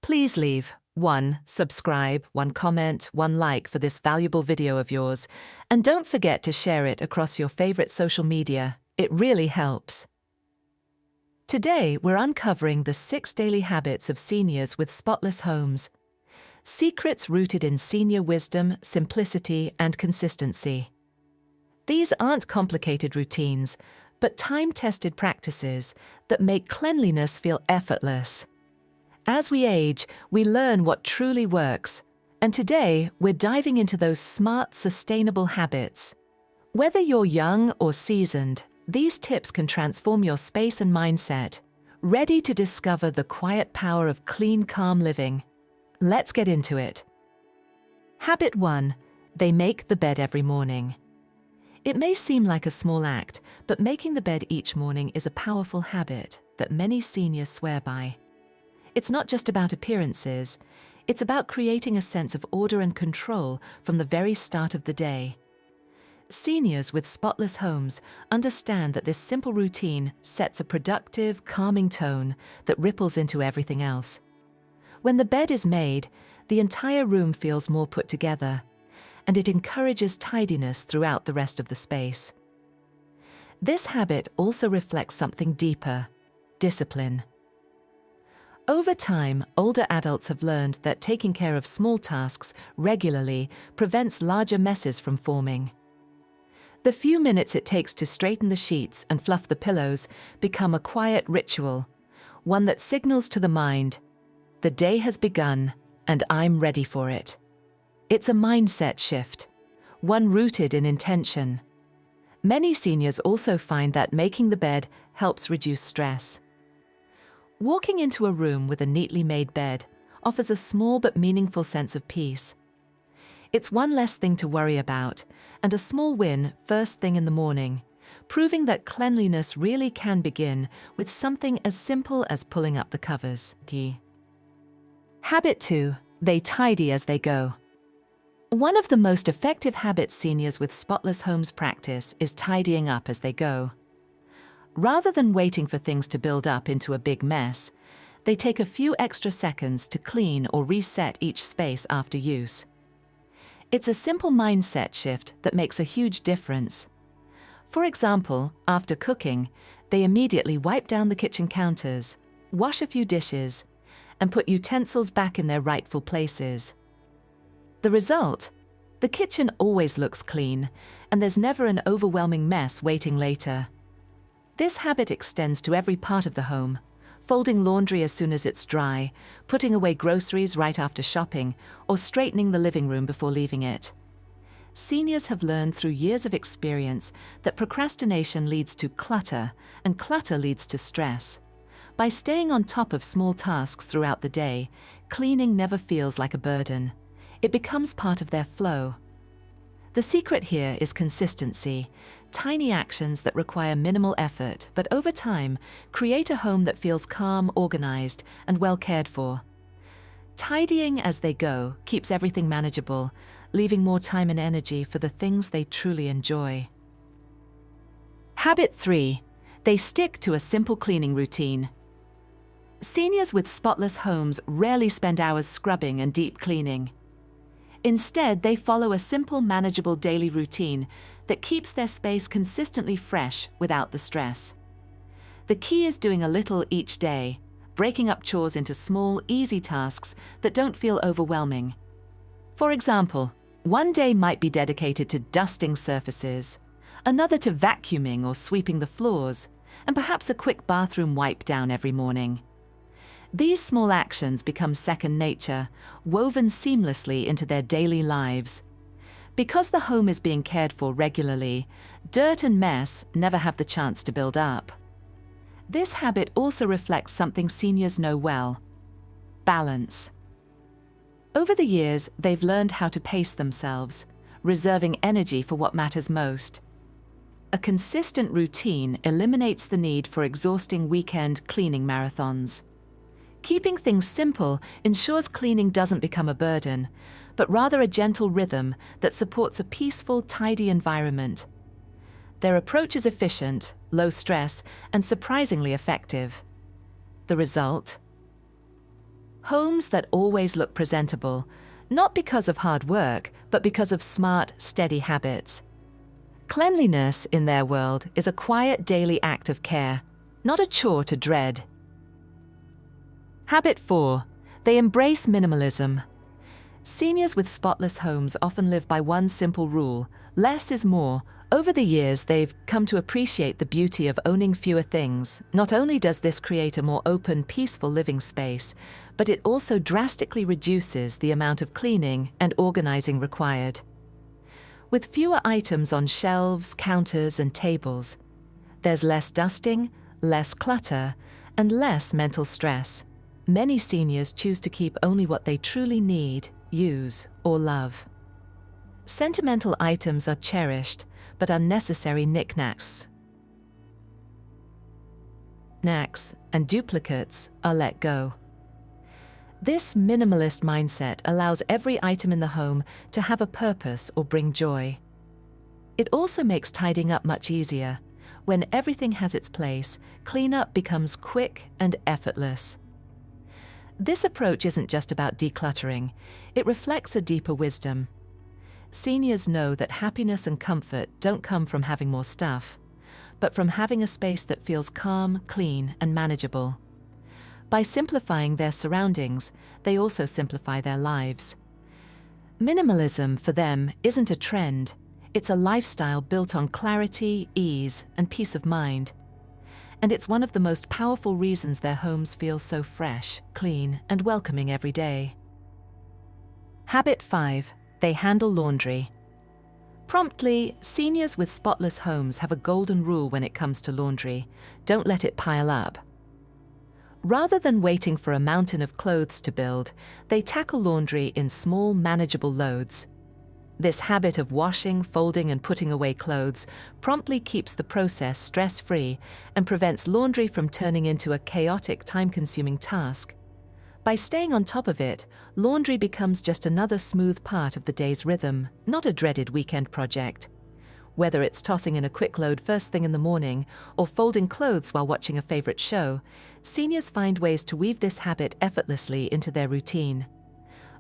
Please leave 1 subscribe, 1 comment, 1 like for this valuable video of yours, and don't forget to share it across your favorite social media. It really helps. Today, we're uncovering the 6 daily habits of seniors with spotless homes. Secrets rooted in senior wisdom, simplicity, and consistency. These aren't complicated routines, but time-tested practices that make cleanliness feel effortless. As we age, we learn what truly works, and today we're diving into those smart, sustainable habits. Whether you're young or seasoned, these tips can transform your space and mindset, ready to discover the quiet power of clean, calm living. Let's get into it. Habit 1. They make the bed every morning. It may seem like a small act, but making the bed each morning is a powerful habit that many seniors swear by. It's not just about appearances, it's about creating a sense of order and control from the very start of the day. Seniors with spotless homes understand that this simple routine sets a productive, calming tone that ripples into everything else. When the bed is made, the entire room feels more put together, and it encourages tidiness throughout the rest of the space. This habit also reflects something deeper: discipline. Over time, older adults have learned that taking care of small tasks regularly prevents larger messes from forming. The few minutes it takes to straighten the sheets and fluff the pillows become a quiet ritual, one that signals to the mind, "The day has begun, and I'm ready for it." It's a mindset shift, one rooted in intention. Many seniors also find that making the bed helps reduce stress. Walking into a room with a neatly made bed offers a small but meaningful sense of peace. It's one less thing to worry about, and a small win first thing in the morning, proving that cleanliness really can begin with something as simple as pulling up the covers. Habit 2. They tidy as they go. One of the most effective habits seniors with spotless homes practice is tidying up as they go. Rather than waiting for things to build up into a big mess, they take a few extra seconds to clean or reset each space after use. It's a simple mindset shift that makes a huge difference. For example, after cooking, they immediately wipe down the kitchen counters, wash a few dishes, and put utensils back in their rightful places. The result? The kitchen always looks clean, and there's never an overwhelming mess waiting later. This habit extends to every part of the home: folding laundry as soon as it's dry, putting away groceries right after shopping, or straightening the living room before leaving it. Seniors have learned through years of experience that procrastination leads to clutter, and clutter leads to stress. By staying on top of small tasks throughout the day, cleaning never feels like a burden. It becomes part of their flow. The secret here is consistency, tiny actions that require minimal effort, but over time, create a home that feels calm, organized, and well cared for. Tidying as they go keeps everything manageable, leaving more time and energy for the things they truly enjoy. Habit 3. They stick to a simple cleaning routine. Seniors with spotless homes rarely spend hours scrubbing and deep cleaning. Instead, they follow a simple, manageable daily routine that keeps their space consistently fresh without the stress. The key is doing a little each day, breaking up chores into small, easy tasks that don't feel overwhelming. For example, one day might be dedicated to dusting surfaces, another to vacuuming or sweeping the floors, and perhaps a quick bathroom wipe down every morning. These small actions become second nature, woven seamlessly into their daily lives. Because the home is being cared for regularly, dirt and mess never have the chance to build up. This habit also reflects something seniors know well: balance. Over the years, they've learned how to pace themselves, reserving energy for what matters most. A consistent routine eliminates the need for exhausting weekend cleaning marathons. Keeping things simple ensures cleaning doesn't become a burden, but rather a gentle rhythm that supports a peaceful, tidy environment. Their approach is efficient, low stress, and surprisingly effective. The result? Homes that always look presentable, not because of hard work, but because of smart, steady habits. Cleanliness, in their world, is a quiet daily act of care, not a chore to dread. Habit 4. They embrace minimalism. Seniors with spotless homes often live by one simple rule: less is more. Over the years, they've come to appreciate the beauty of owning fewer things. Not only does this create a more open, peaceful living space, but it also drastically reduces the amount of cleaning and organizing required. With fewer items on shelves, counters, and tables, there's less dusting, less clutter, and less mental stress. Many seniors choose to keep only what they truly need, use, or love. Sentimental items are cherished, but unnecessary knickknacks and duplicates are let go. This minimalist mindset allows every item in the home to have a purpose or bring joy. It also makes tidying up much easier. When everything has its place, cleanup becomes quick and effortless. This approach isn't just about decluttering, it reflects a deeper wisdom. Seniors know that happiness and comfort don't come from having more stuff, but from having a space that feels calm, clean, and manageable. By simplifying their surroundings, they also simplify their lives. Minimalism for them isn't a trend, it's a lifestyle built on clarity, ease, and peace of mind. And it's one of the most powerful reasons their homes feel so fresh, clean, and welcoming every day. Habit 5. They handle laundry. Promptly, seniors with spotless homes have a golden rule when it comes to laundry: don't let it pile up. Rather than waiting for a mountain of clothes to build, they tackle laundry in small, manageable loads. This habit of washing, folding, and putting away clothes promptly keeps the process stress-free and prevents laundry from turning into a chaotic, time-consuming task. By staying on top of it, laundry becomes just another smooth part of the day's rhythm, not a dreaded weekend project. Whether it's tossing in a quick load first thing in the morning or folding clothes while watching a favorite show, seniors find ways to weave this habit effortlessly into their routine.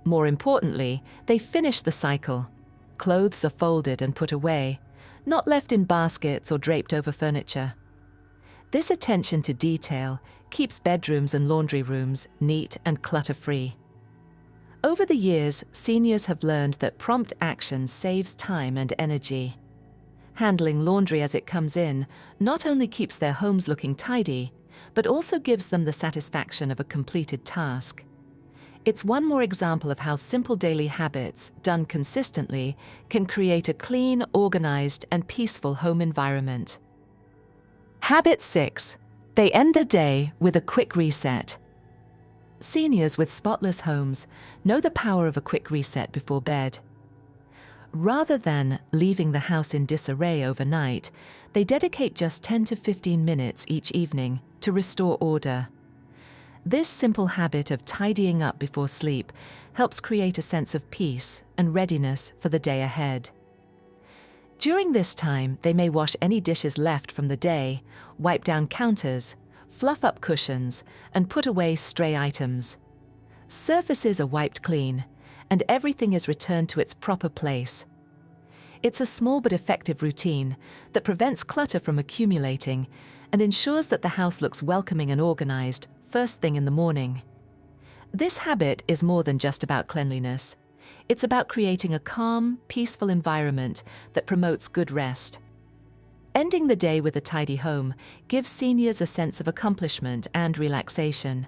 More importantly, they finish the cycle. Clothes are folded and put away, not left in baskets or draped over furniture. This attention to detail keeps bedrooms and laundry rooms neat and clutter-free. Over the years, seniors have learned that prompt action saves time and energy. Handling laundry as it comes in not only keeps their homes looking tidy, but also gives them the satisfaction of a completed task. It's one more example of how simple daily habits, done consistently, can create a clean, organized, and peaceful home environment. Habit 6. They end the day with a quick reset. Seniors with spotless homes know the power of a quick reset before bed. Rather than leaving the house in disarray overnight, they dedicate just 10 to 15 minutes each evening to restore order. This simple habit of tidying up before sleep helps create a sense of peace and readiness for the day ahead. During this time, they may wash any dishes left from the day, wipe down counters, fluff up cushions, and put away stray items. Surfaces are wiped clean, and everything is returned to its proper place. It's a small but effective routine that prevents clutter from accumulating and ensures that the house looks welcoming and organized first thing in the morning. This habit is more than just about cleanliness. It's about creating a calm, peaceful environment that promotes good rest. Ending the day with a tidy home gives seniors a sense of accomplishment and relaxation.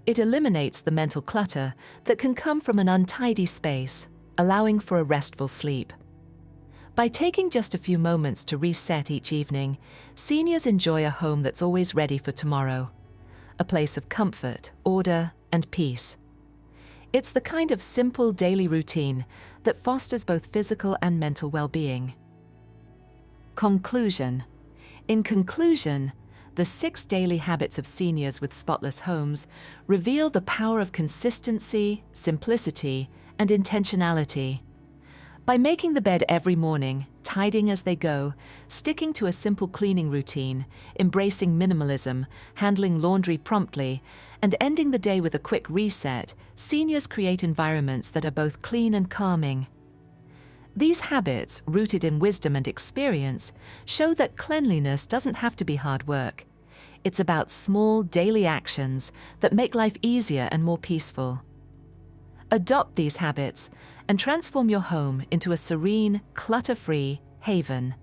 It eliminates the mental clutter that can come from an untidy space, allowing for a restful sleep. By taking just a few moments to reset each evening, seniors enjoy a home that's always ready for tomorrow, a place of comfort, order, and peace. It's the kind of simple daily routine that fosters both physical and mental well-being. Conclusion. In conclusion, the 6 daily habits of seniors with spotless homes reveal the power of consistency, simplicity, and intentionality. By making the bed every morning, tidying as they go, sticking to a simple cleaning routine, embracing minimalism, handling laundry promptly, and ending the day with a quick reset, seniors create environments that are both clean and calming. These habits, rooted in wisdom and experience, show that cleanliness doesn't have to be hard work. It's about small, daily actions that make life easier and more peaceful. Adopt these habits and transform your home into a serene, clutter-free haven.